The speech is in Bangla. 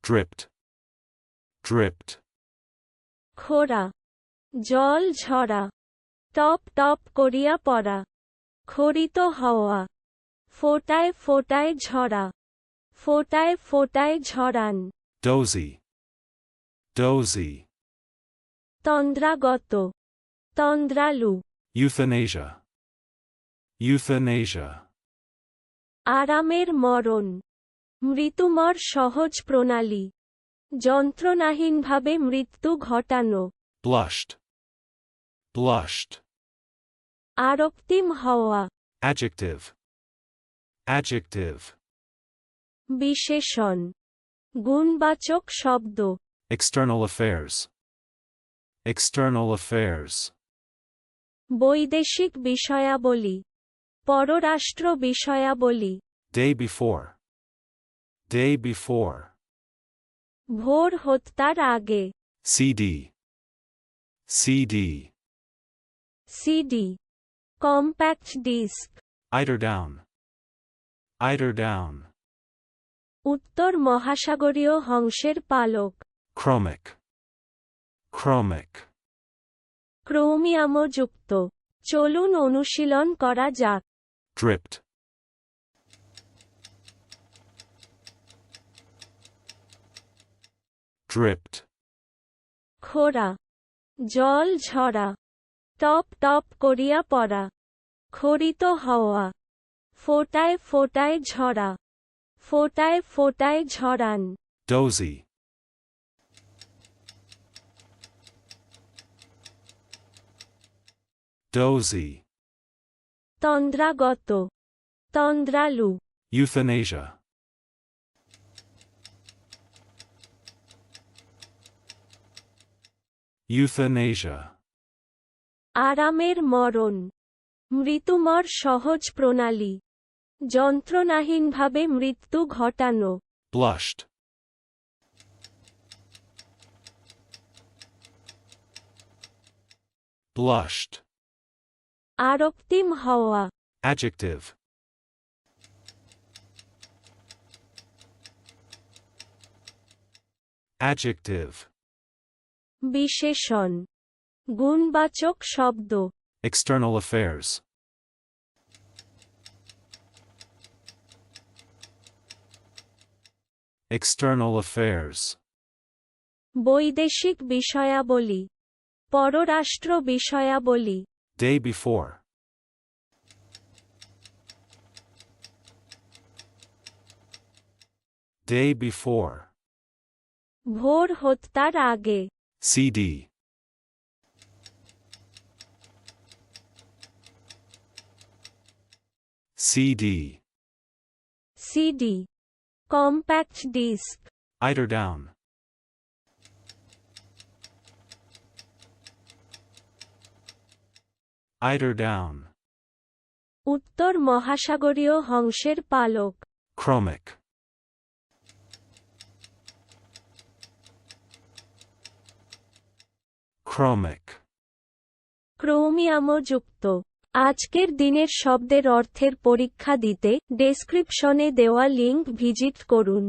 dripped, dripped, খোরা জল ঝরা টপ টপ করিয়া পড়া খরিত হওয়া ফোটায় ফোটায় ঝরা ফোটায় ফোটায় ঝরান dozy, dozy, তন্দ্রাগত তন্দ্রালু euthanasia, euthanasia, আরামের মরণ মৃত্যুমর সহজ প্রণালী যন্ত্রণাহীনভাবে মৃত্যু ঘটানো blushed, blushed, আরক্তিম হওয়া adjective, adjective, বিশেষণ গুণবাচক শব্দ external affairs, external affairs, বৈদেশিক বিষয়াবলী পররাষ্ট্র বিষয়াবলী day before, day before, ভোর হত্যার আগে CD, CD, CD compact disc eider down, eider down, উত্তর মহাসাগরীয় হংসের পালক chromic, chromic, ক্রোমিয়ামযুক্ত চলুন অনুশীলন করা যাক dripped, dripped, খোরা জল ঝরা টপ টপ করিয়া পড়া খরিত হওয়া ফোটায় ফোটায় ঝরা ফোটায় ফোটায় ঝরান dozy, dozy, তন্দ্রাগত তন্দ্রালু euthanasia, euthanasia, আরামের মরণ মৃত্যুমর সহজ প্রণালী যন্ত্রণাহীনভাবে মৃত্যু ঘটানো blushed, blushed, আরক্তিম হওয়া adjective, adjective, বিশেষণ গুণবাচক শব্দ external affairs, external affairs, বৈদেশিক বিষয়াবলী পররাষ্ট্র বিষয়াবলী day before, day before, ভোর হত্যার আগে CD, CD, CD compact disc eider down, eider down, উত্তর মহাসাগরীয় হংসের পালক chromic, chromic, ক্রোমিয়ামযুক্ত আজকের দিনের শব্দের অর্থের পরীক্ষা দিতে ডেসক্রিপশনে দেওয়া লিংক ভিজিট করুন